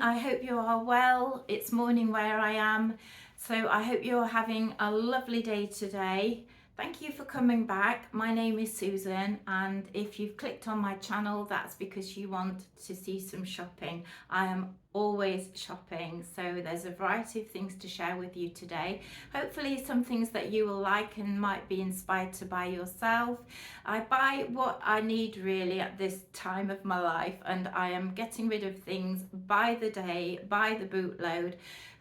I hope you are well. It's morning where I am, so I hope you're having a lovely day today. Thank you for coming back. My name is Susan, and if you've clicked on my channel, that's because you want to see some shopping. I am always shopping, so there's a variety of things to share with you today. Hopefully some things that you will like and might be inspired to buy yourself. I buy what I need really at this time of my life, and I am getting rid of things by the day, by the bootload,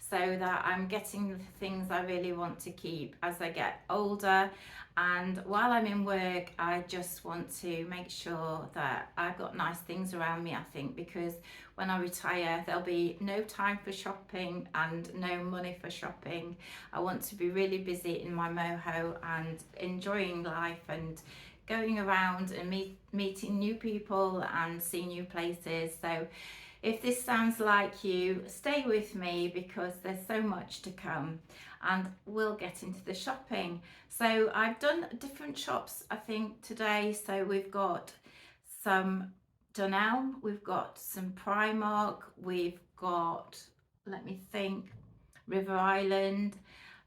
so that I'm getting the things I really want to keep as I get older. And while I'm in work, I just want to make sure that I've got nice things around me, I think, because when I retire, there'll be no time for shopping and no money for shopping. I want to be really busy in my moho and enjoying life and going around and meeting new people and seeing new places. So if this sounds like you, stay with me because there's so much to come and we'll get into the shopping. So I've done different shops, I think, today. So we've got some Dunelm, we've got some Primark, we've got, let me think, River Island.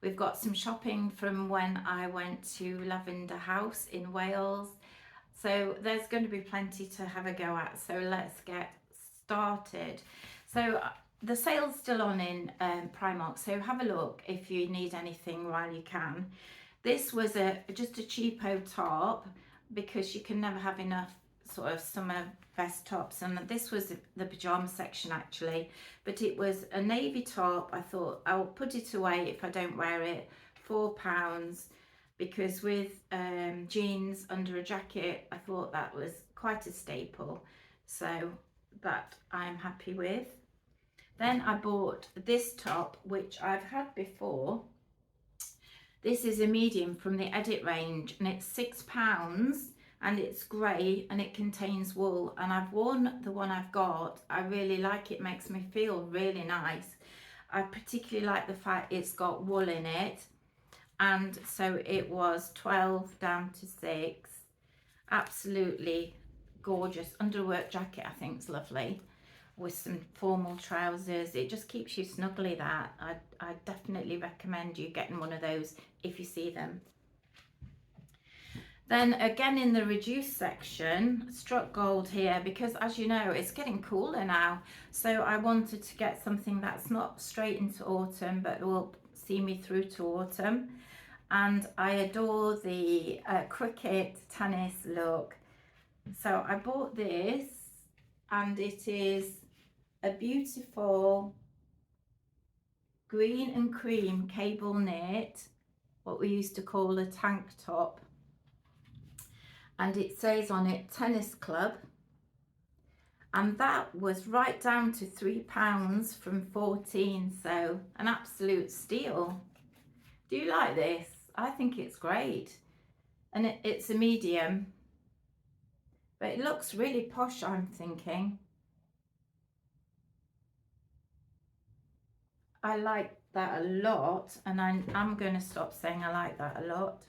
We've got some shopping from when I went to Lavender House in Wales. So there's going to be plenty to have a go at. So let's get started. So the sale's still on in Primark, so have a look if you need anything while you can. This was just a cheapo top because you can never have enough sort of summer vest tops, and this was the pyjama section actually, but it was a navy top. I thought I'll put it away if I don't wear it. £4, because with jeans under a jacket, I thought that was quite a staple, so that I'm happy with. Then I bought this top, which I've had before. This is a medium from the Edit range, and it's £6, and it's grey and it contains wool, and I've worn the one I've got. I really like it, makes me feel really nice. I particularly like the fact it's got wool in it, and so it was 12 down to 6. Absolutely gorgeous underwork jacket. I think it's lovely with some formal trousers. It just keeps you snuggly. That I definitely recommend you getting one of those if you see them. Then again in the reduced section, struck gold here because, as you know, it's getting cooler now, so I wanted to get something that's not straight into autumn but will see me through to autumn. And I adore the cricket tennis look. So I bought this, and it is a beautiful green and cream cable knit, what we used to call a tank top. And it says on it tennis club. And that was right down to £3 from 14, so an absolute steal. Do you like this? I think it's great. And it's a medium. But it looks really posh, I'm thinking. I like that a lot, and I'm going to stop saying I like that a lot.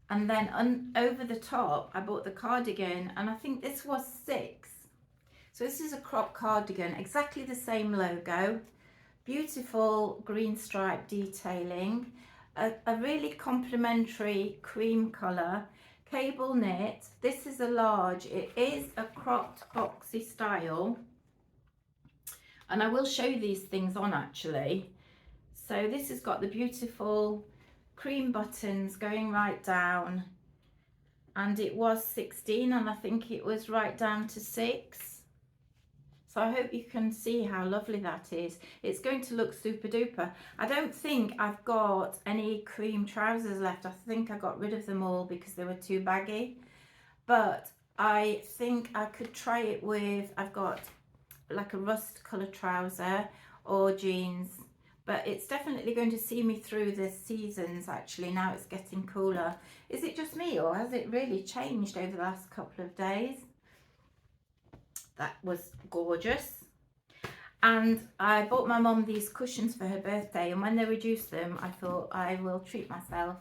And then over the top, I bought the cardigan, and I think this was £6. So this is a crop cardigan, exactly the same logo. Beautiful green stripe detailing. A really complimentary cream colour. Cable knit. This is a large. It is a cropped boxy style, and I will show you these things on actually. So this has got the beautiful cream buttons going right down, and it was 16, and I think it was right down to 6. So I hope you can see how lovely that is. It's going to look super duper. I don't think I've got any cream trousers left. I think I got rid of them all because they were too baggy. But I think I could try it with, I've got like a rust colour trouser or jeans. But it's definitely going to see me through the seasons actually. Now it's getting cooler. Is it just me, or has it really changed over the last couple of days? That was gorgeous. And I bought my mum these cushions for her birthday, and when they reduced them, I thought I will treat myself.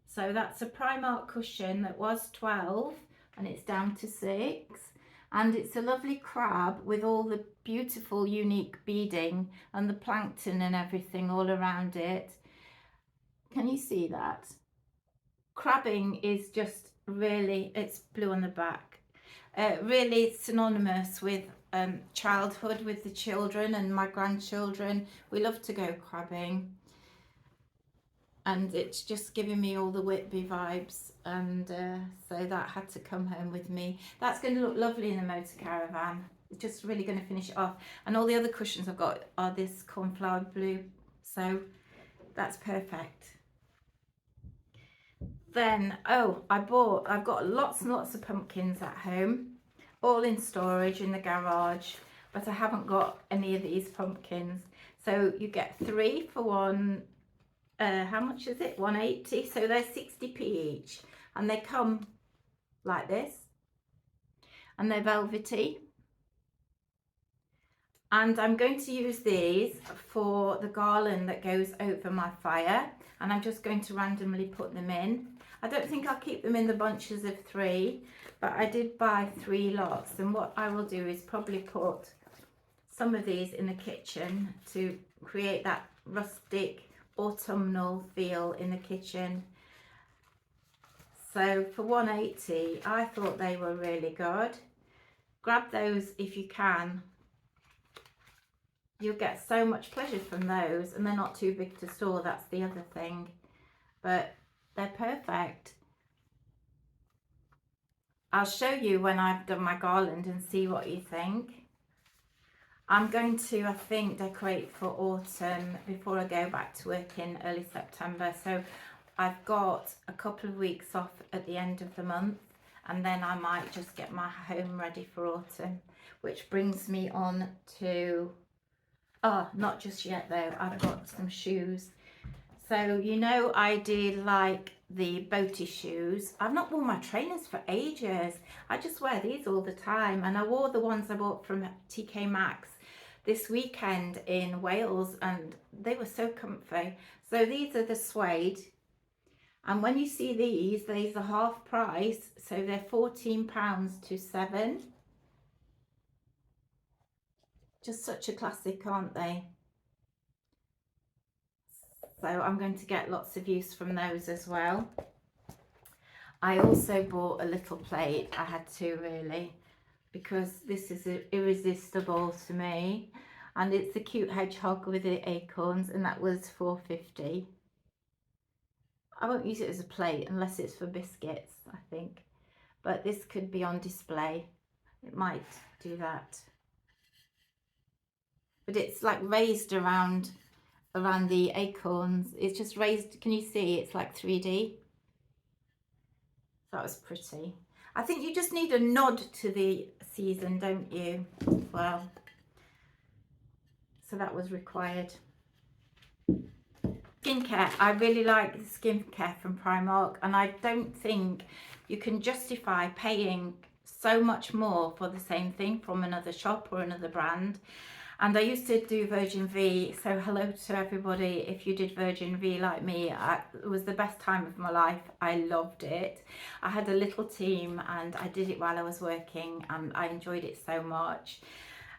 So that's a Primark cushion that was 12 and it's down to 6. and it's a lovely crab with all the beautiful unique beading and the plankton and everything all around it. Can you see that? Crabbing is just really, it's blue on the back, really synonymous with childhood, with the children and my grandchildren. We love to go crabbing, and it's just giving me all the Whitby vibes, and so that had to come home with me. That's going to look lovely in the motor caravan. Just really going to finish it off, and all the other cushions I've got are this cornflower blue, so that's perfect. Then, oh, I've got lots and lots of pumpkins at home, all in storage in the garage, but I haven't got any of these pumpkins. So you get 3 for one, how much is it? 180, so they're 60p each, and they come like this, and they're velvety. And I'm going to use these for the garland that goes over my fire, and I'm just going to randomly put them in. I don't think I'll keep them in the bunches of 3, but I did buy 3 lots, and what I will do is probably put some of these in the kitchen to create that rustic autumnal feel in the kitchen. So for 180, I thought they were really good. Grab those if you can. You'll get so much pleasure from those, and they're not too big to store, that's the other thing, but they're perfect. I'll show you when I've done my garland and see what you think. I'm going to, I think, decorate for autumn before I go back to work in early September, so I've got a couple of weeks off at the end of the month, and then I might just get my home ready for autumn, which brings me on to, oh, not just yet though, I've got some shoes. So, you know, I did like the boaty shoes. I've not worn my trainers for ages. I just wear these all the time, and I wore the ones I bought from TK Maxx this weekend in Wales, and they were so comfy. So these are the suede, and when you see these are half price, so they're £14 to £7. Just such a classic, aren't they? So I'm going to get lots of use from those as well. I also bought a little plate. I had to, really, because this is irresistible to me, and it's a cute hedgehog with the acorns, and that was £4.50. I won't use it as a plate unless it's for biscuits, I think, but this could be on display. It might do that, but it's like raised around the acorns. It's just raised, can you see? It's like 3D. That was pretty. I think you just need a nod to the season, don't you? Well, so that was required. Skincare. I really like the skincare from Primark, and I don't think you can justify paying so much more for the same thing from another shop or another brand. And I used to do Virgin V, so hello to everybody if you did Virgin V like me. It was the best time of my life. I loved it. I had a little team, and I did it while I was working, and I enjoyed it so much.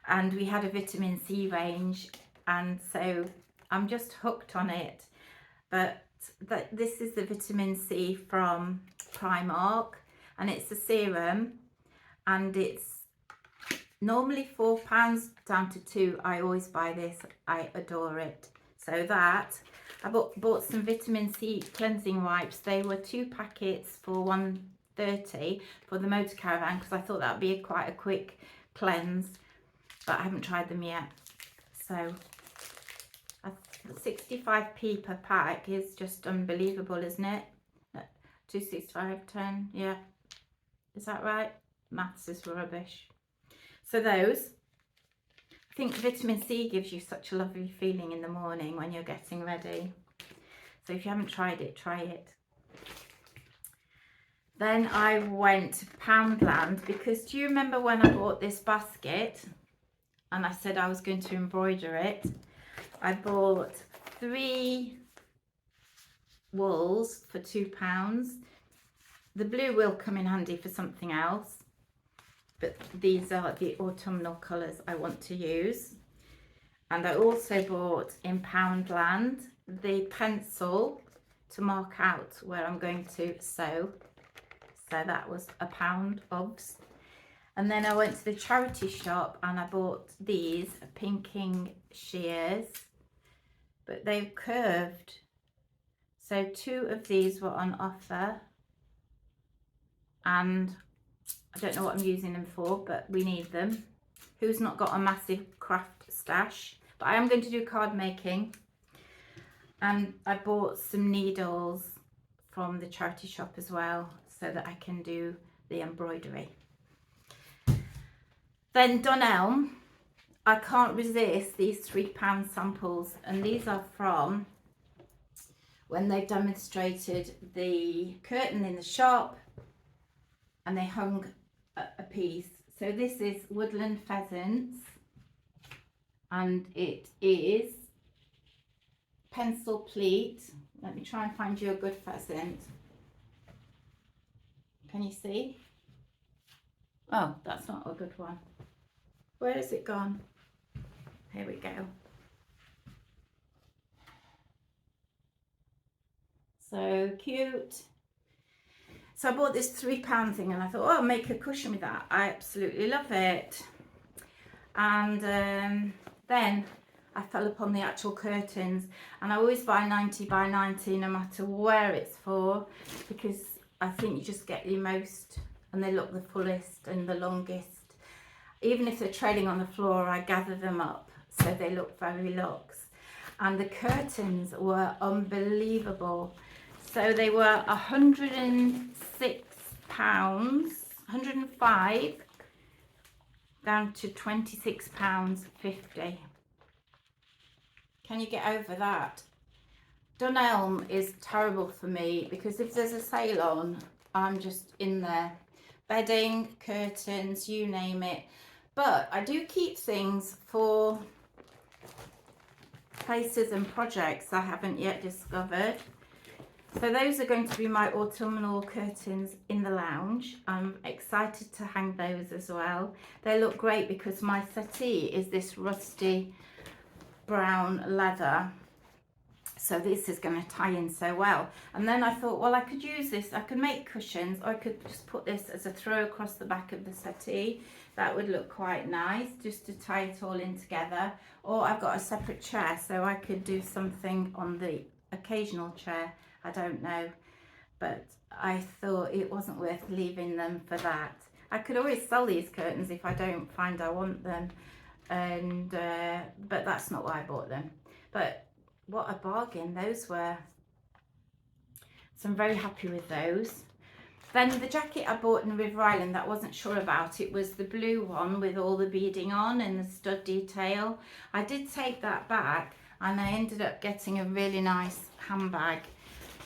And we had a vitamin C range, and so I'm just hooked on it. But this is the vitamin C from Primark, and it's a serum, and it's normally £4 down to £2. I always buy this. I adore it. So that I bought some vitamin C cleansing wipes. They were 2 packets for £1.30 for the motor caravan, because I thought that would be quite a quick cleanse, but I haven't tried them yet. So 65p per pack is just unbelievable, isn't it? 265, 10, yeah, is that right? Maths is rubbish. So those, I think vitamin C gives you such a lovely feeling in the morning when you're getting ready. So if you haven't tried it, try it. Then I went to Poundland, because do you remember when I bought this basket and I said I was going to embroider it? I bought 3 wools for £2. The blue will come in handy for something else. but these are the autumnal colours I want to use. And I also bought in Poundland the pencil to mark out where I'm going to sew. So that was £1 obs. And then I went to the charity shop and I bought these pinking shears, but they're curved. So 2 of these were on offer, and I don't know what I'm using them for, but we need them. Who's not got a massive craft stash? But I am going to do card making. And I bought some needles from the charity shop as well, so that I can do the embroidery. Then Dunelm, I can't resist these £3 samples, and these are from when they demonstrated the curtain in the shop and they hung a piece. So this is Woodland Pheasants, and it is pencil pleat. Let me try and find you a good pheasant. Can you see? Oh, that's not a good one. Where has it gone? Here we go. So cute. So I bought this £3 thing and I thought, oh, I'll make a cushion with that. I absolutely love it. And then I fell upon the actual curtains, and I always buy 90 by 90 no matter where it's for, because I think you just get the most and they look the fullest and the longest. Even if they're trailing on the floor, I gather them up so they look very luxe. And the curtains were unbelievable. So they were £106, 105 down to £26.50. Can you get over that? Dunelm is terrible for me because if there's a sale on, I'm just in there. Bedding, curtains, you name it. But I do keep things for places and projects I haven't yet discovered. So those are going to be my autumnal curtains in the lounge. I'm excited to hang those as well. They look great because my settee is this rusty brown leather. So this is going to tie in so well. And then I thought, well, I could use this. I could make cushions, or I could just put this as a throw across the back of the settee. That would look quite nice, just to tie it all in together. Or I've got a separate chair, so I could do something on the occasional chair. I don't know, but I thought it wasn't worth leaving them for that. I could always sell these curtains if I don't find I want them, and but that's not why I bought them. But what a bargain those were. So I'm very happy with those. Then the jacket I bought in River Island that I wasn't sure about, it was the blue one with all the beading on and the stud detail. I did take that back and I ended up getting a really nice handbag.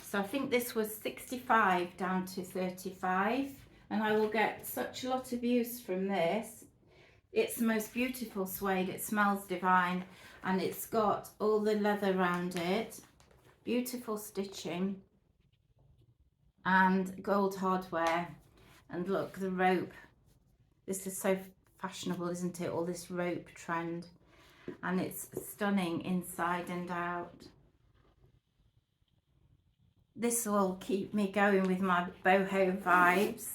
So I think this was 65 down to 35, and I will get such a lot of use from this. It's the most beautiful suede, it smells divine, and it's got all the leather around it, beautiful stitching and gold hardware. And look, the rope, this is so fashionable, isn't it, all this rope trend, and it's stunning inside and out. This will keep me going with my boho vibes,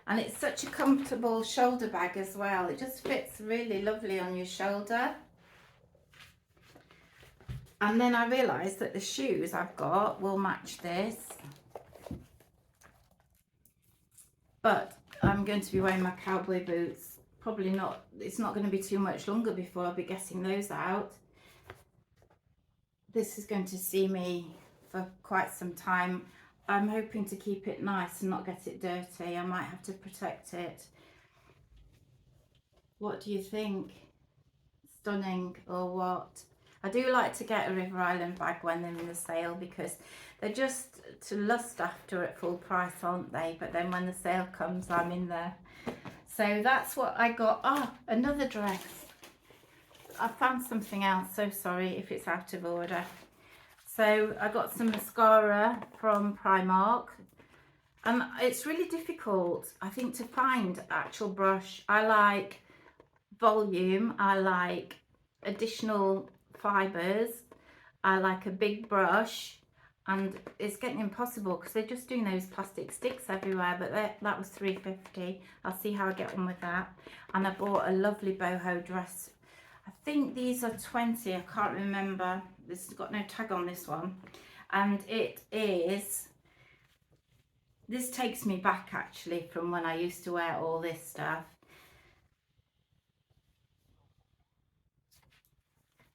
and it's such a comfortable shoulder bag as well. It just fits really lovely on your shoulder. And then I realised that the shoes I've got will match this, but I'm going to be wearing my cowboy boots. Probably not, it's not going to be too much longer before I'll be getting those out. This is going to see me for quite some time. I'm hoping to keep it nice and not get it dirty. I might have to protect it. What do you think? Stunning or what? I do like to get a River Island bag when they're in the sale, because they're just to lust after at full price, aren't they? But then when the sale comes, I'm in there. So that's what I got. Ah, another dress. I found something else, so sorry if it's out of order. So I got some mascara from Primark, And it's really difficult, I think, to find actual brush. I like volume, I like additional fibres, I like a big brush, and it's getting impossible because they're just doing those plastic sticks everywhere. But that was £3.50. I'll see how I get on with that. And I bought a lovely boho dress. I think these are 20, I can't remember. This has got no tag on this one. And it is, this takes me back actually from when I used to wear all this stuff.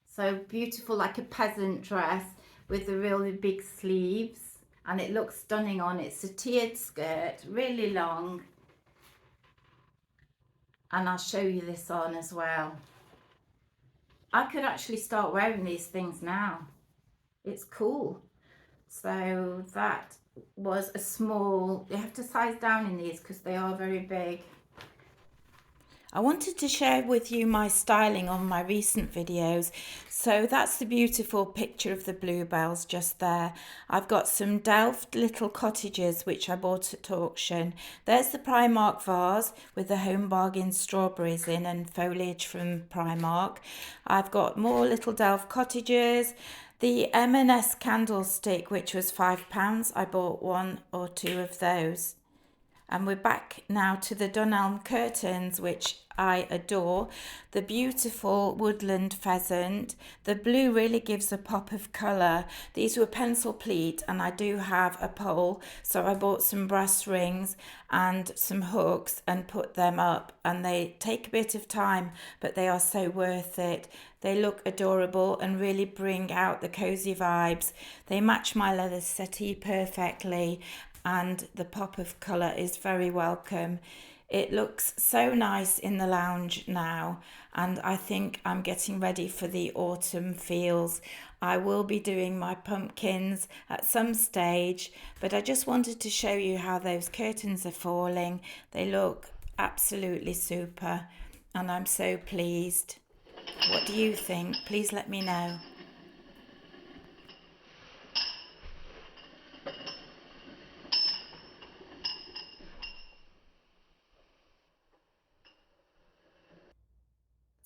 So beautiful, like a peasant dress with the really big sleeves, and it looks stunning on. It's a tiered skirt, really long, and I'll show you this on as well. I could actually start wearing these things now. It's cool. So that was a small, you have to size down in these because they are very big. I wanted to share with you my styling on my recent videos. So that's the beautiful picture of the bluebells just there. I've got some Delft little cottages which I bought at auction. There's the Primark vase with the Home Bargain strawberries in and foliage from Primark. I've got more little Delft cottages. The M&S candlestick, which was £5, I bought 1 or 2 of those. And we're back now to the Dunelm curtains, which I adore. The beautiful woodland pheasant. The blue really gives a pop of colour. These were pencil pleat, and I do have a pole, so I bought some brass rings and some hooks and put them up, and they take a bit of time, but they are so worth it. They look adorable and really bring out the cosy vibes. They match my leather settee perfectly, and the pop of colour is very welcome. It looks so nice in the lounge now, and I think I'm getting ready for the autumn feels. I will be doing my pumpkins at some stage, but I just wanted to show you how those curtains are falling. They look absolutely super, and I'm so pleased. What do you think? Please let me know.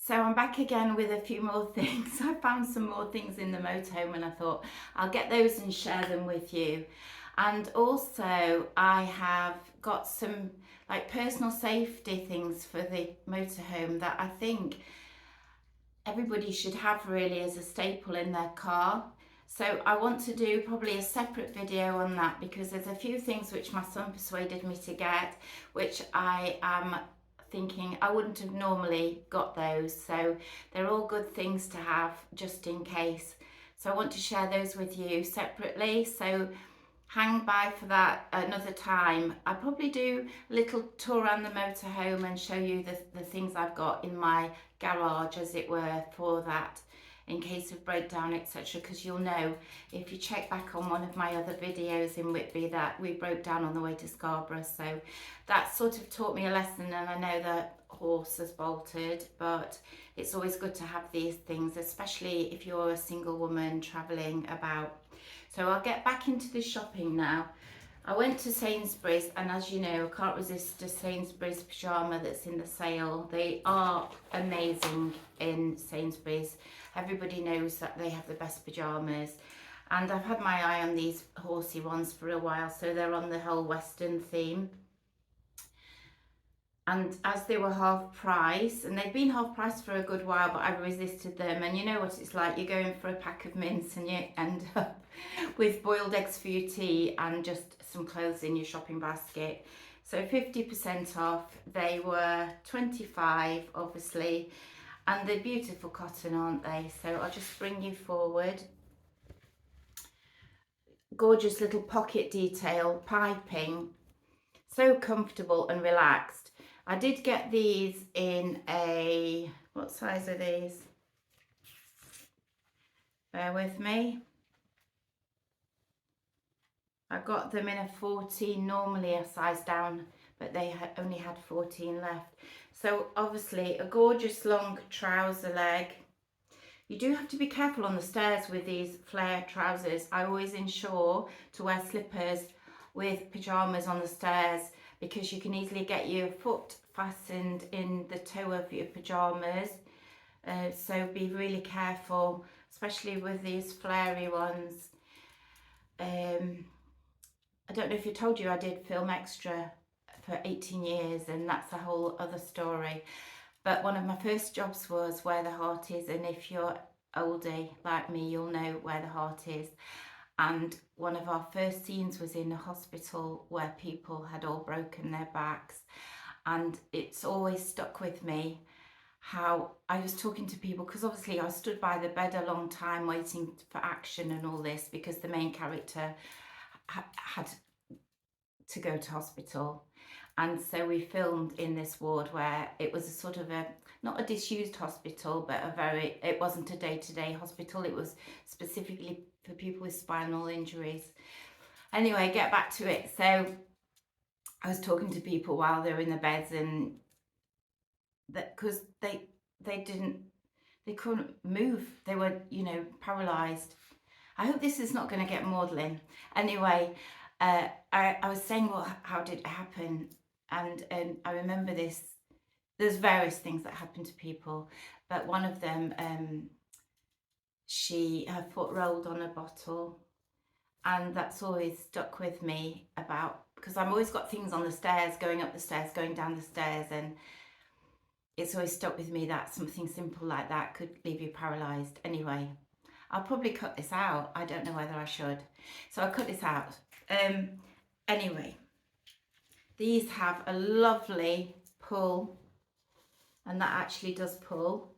So I'm back again with a few more things. I found some more things in the motorhome and I thought I'll get those and share them with you. And also I have got some like personal safety things for the motorhome that I think everybody should have really as a staple in their car. So I want to do probably a separate video on that because there's a few things which my son persuaded me to get, which I am thinking I wouldn't have normally got those. So they're all good things to have just in case. So I want to share those with you separately. So hang by for that another time. I'll probably do a little tour around the motorhome and show you the things I've got in my garage, as it were, for that in case of breakdown, etc. Because you'll know if you check back on one of my other videos in Whitby that we broke down on the way to Scarborough. So that sort of taught me a lesson, and I know that horse has bolted, but it's always good to have these things, especially if you're a single woman travelling about. So I'll get back into the shopping now. I went to Sainsbury's, and as you know, I can't resist a Sainsbury's pyjama that's in the sale. They are amazing in Sainsbury's. Everybody knows that they have the best pyjamas. And I've had my eye on these horsey ones for a while, so they're on the whole Western theme. And as they were half price, and they've been half price for a good while, but I resisted them. And you know what it's like, you're going for a pack of mints and you end up with boiled eggs for your tea and just some clothes in your shopping basket. So 50% off. They were 25 obviously, and they're beautiful cotton, aren't they? So I'll just bring you forward. Gorgeous little pocket detail piping, so comfortable and relaxed. I did get these in a, what size are these? Bear with me. I got them in a 14, normally a size down, but they only had 14 left. So obviously a gorgeous long trouser leg. You do have to be careful on the stairs with these flare trousers. I always ensure to wear slippers with pyjamas on the stairs, because you can easily get your foot fastened in the toe of your pyjamas. So be really careful, especially with these flary ones. I don't know if I told you I did film extra for 18 years, and that's a whole other story. But one of my first jobs was Where the Heart Is, and if you're oldie like me, you'll know Where the Heart Is. And one of our first scenes was in a hospital where people had all broken their backs, and it's always stuck with me how I was talking to people, because obviously I stood by the bed a long time waiting for action and all this, because the main character had to go to hospital. And so we filmed in this ward where it was a sort of a, not a disused hospital, but it wasn't a day-to-day hospital. It was specifically for people with spinal injuries. Anyway, get back to it. So I was talking to people while they were in the beds, and that because they couldn't move. They were, paralyzed. I hope this is not going to get maudlin. Anyway, I was saying, well, how did it happen? And I remember this. There's various things that happen to people, but one of them, her foot rolled on a bottle, and that's always stuck with me, because I've always got things on the stairs, going up the stairs, going down the stairs, and it's always stuck with me that something simple like that could leave you paralysed. Anyway, I'll probably cut this out. I don't know whether I should. So I'll cut this out. Anyway, these have a lovely pull, and that actually does pull.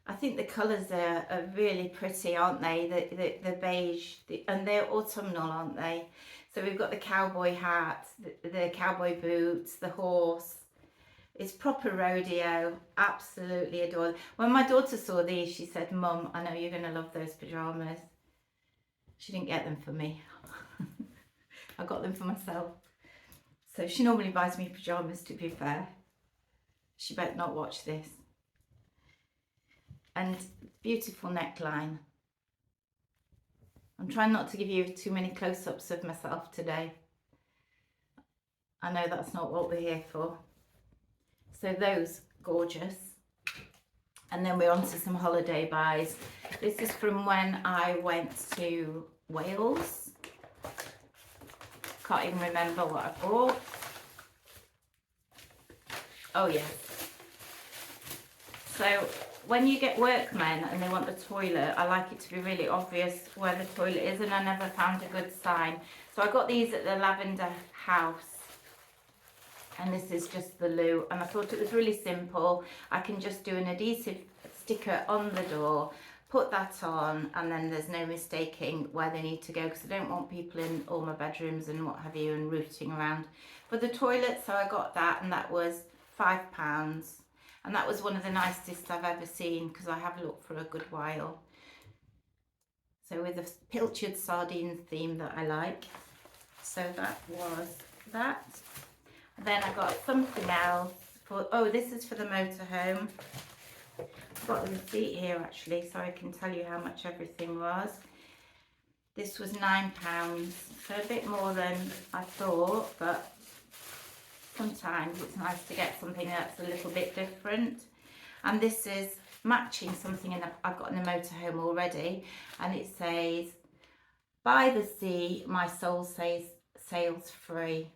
I think the colours are really pretty, aren't they? The beige, and they're autumnal, aren't they? So we've got the cowboy hat, the cowboy boots, the horse. It's proper rodeo. Absolutely adore them. When my daughter saw these, she said, "Mum, I know you're going to love those pyjamas." She didn't get them for me. I got them for myself. So she normally buys me pyjamas, to be fair. She better not watch this. And beautiful neckline. I'm trying not to give you too many close-ups of myself today. I know that's not what we're here for. So those, gorgeous. And then we're on to some holiday buys. This is from when I went to Wales. Can't even remember what I bought. Oh yeah. So when you get workmen and they want the toilet, I like it to be really obvious where the toilet is, and I never found a good sign. So I got these at the Lavender House, and this is just the loo, and I thought it was really simple. I can just do an adhesive sticker on the door, put that on, and then there's no mistaking where they need to go, because I don't want people in all my bedrooms and what have you and rooting around. For the toilet, so I got that, and that was £5. And that was one of the nicest I've ever seen, because I have looked for a good while. So with a pilchard sardine theme that I like. So that was that. And then I got something else for, oh, this is for the motorhome. I've got the receipt here actually, so I can tell you how much everything was. This was £9, so a bit more than I thought, but sometimes it's nice to get something that's a little bit different. And this is matching something I've got in the motorhome already, and it says, "By the sea, my soul sails free."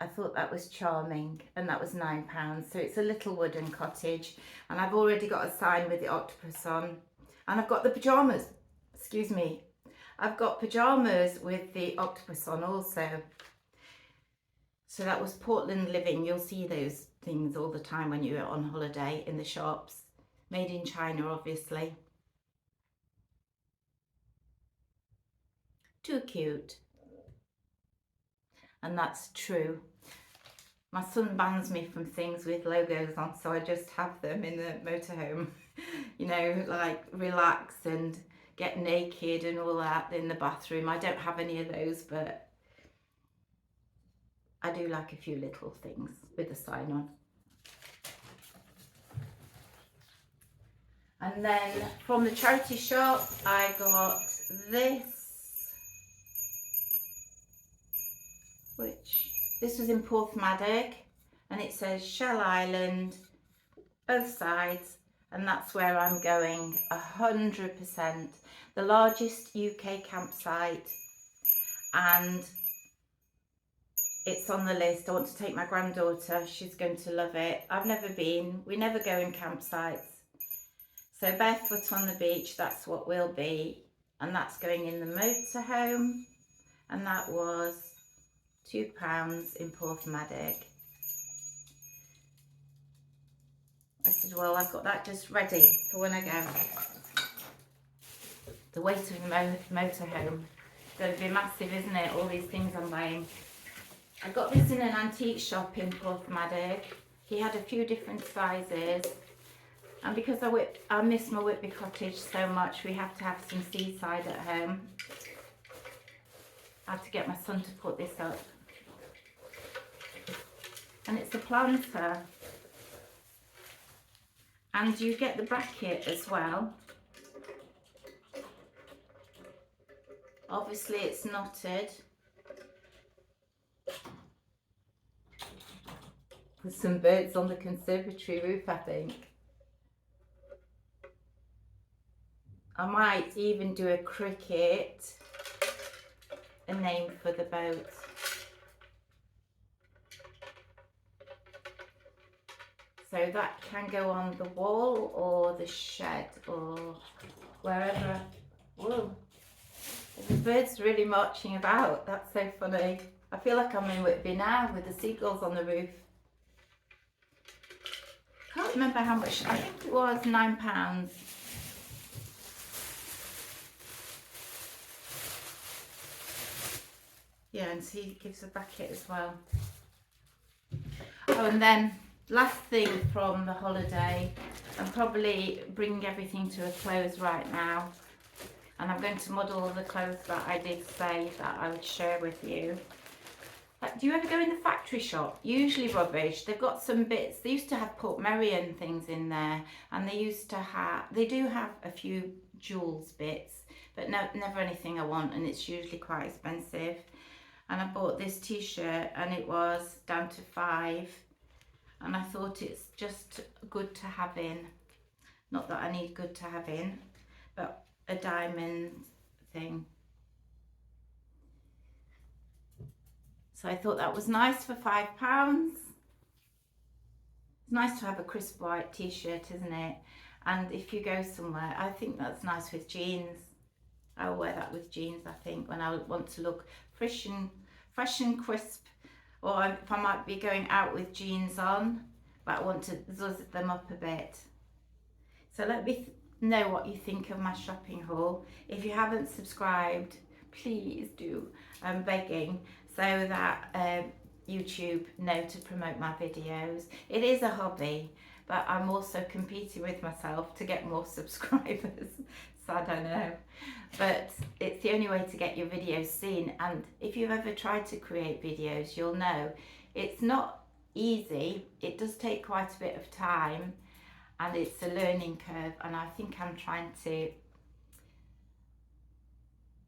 I thought that was charming, and that was £9. So it's a little wooden cottage, and I've already got a sign with the octopus on, and I've got the pyjamas. Excuse me, I've got pyjamas with the octopus on also. So that was Portland Living. You'll see those things all the time when you're on holiday in the shops. Made in China, obviously. Too cute. And that's true. My son bans me from things with logos on, so I just have them in the motorhome. You know, like relax and get naked and all that in the bathroom. I don't have any of those, but I do like a few little things with a sign on. And then from the charity shop, I got this. which this was in Porthmadog, and it says Shell Island, both sides, and that's where I'm going 100%. The largest UK campsite, and it's on the list. I want to take my granddaughter, she's going to love it. I've never been, we never go in campsites. So barefoot on the beach, that's what we'll be. And that's going in the motorhome. And that was £2 in Porthmadog. I said, well, I've got that just ready for when I go. The weight of the motorhome. It's going to be massive, isn't it? All these things I'm buying. I got this in an antique shop in Porthmadog. He had a few different sizes. And because I miss my Whitby cottage so much, we have to have some seaside at home. I had to get my son to put this up. And it's a planter. And you get the bracket as well. Obviously it's knotted. There's some birds on the conservatory roof, I think. I might even do a cricket, a name for the boat. So that can go on the wall or the shed or wherever. Whoa, the bird's really marching about. That's so funny. I feel like I'm in Whitby now with the seagulls on the roof. Can't remember how much, I think it was £9. Yeah, and see, it gives a bracket as well. Oh, and then last thing from the holiday, I'm probably bringing everything to a close right now, and I'm going to model all the clothes that I did say that I would share with you. Do you ever go in the factory shop? Usually rubbish. They've got some bits. They used to have Portmeirion things in there, and they do have a few jewels bits, but never anything I want, and it's usually quite expensive. And I bought this t-shirt and it was down to £5, and I thought it's just good to have in. Not that I need good to have in, but a diamond thing. So I thought that was nice for £5. It's nice to have a crisp white t-shirt, isn't it? And if you go somewhere, I think that's nice with jeans. I'll wear that with jeans, I think, when I want to look fresh and crisp, or if I might be going out with jeans on, but I want to zuzz them up a bit. So let me know what you think of my shopping haul. If you haven't subscribed, please do. I'm begging, so that YouTube know to promote my videos. It is a hobby, but I'm also competing with myself to get more subscribers. Sad, I know, but it's the only way to get your videos seen. And if you've ever tried to create videos, you'll know it's not easy. It does take quite a bit of time, and it's a learning curve, and I think I'm trying to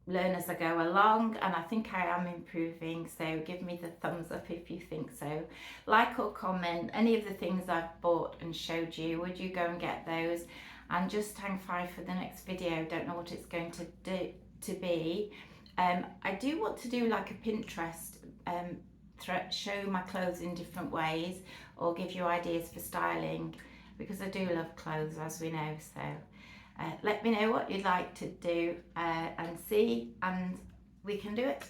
learn as I go along, and I think I am improving. So give me the thumbs up if you think so. Like or comment any of the things I've bought and showed you. Would you go and get those? And just hang fire for the next video. Don't know what it's going to be. I do want to do like a Pinterest, show my clothes in different ways, or give you ideas for styling, because I do love clothes, as we know. So let me know what you'd like to do and see, and we can do it.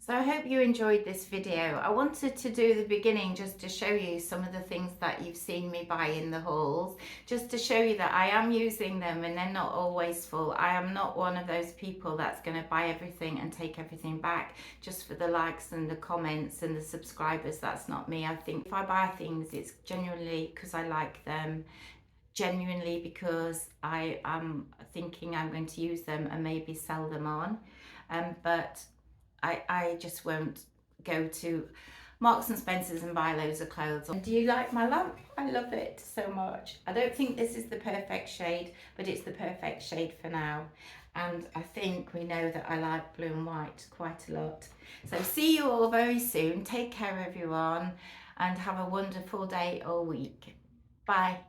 So I hope you enjoyed this video. I wanted to do the beginning just to show you some of the things that you've seen me buy in the hauls, just to show you that I am using them and they're not all wasteful. I am not one of those people that's going to buy everything and take everything back just for the likes and the comments and the subscribers. That's not me. I think if I buy things, it's genuinely because I like them, genuinely because I am thinking I'm going to use them and maybe sell them on. But I just won't go to Marks and Spencer's and buy loads of clothes. And do you like my lamp? I love it so much. I don't think this is the perfect shade, but it's the perfect shade for now. And I think we know that I like blue and white quite a lot. So see you all very soon. Take care everyone and have a wonderful day or week. Bye.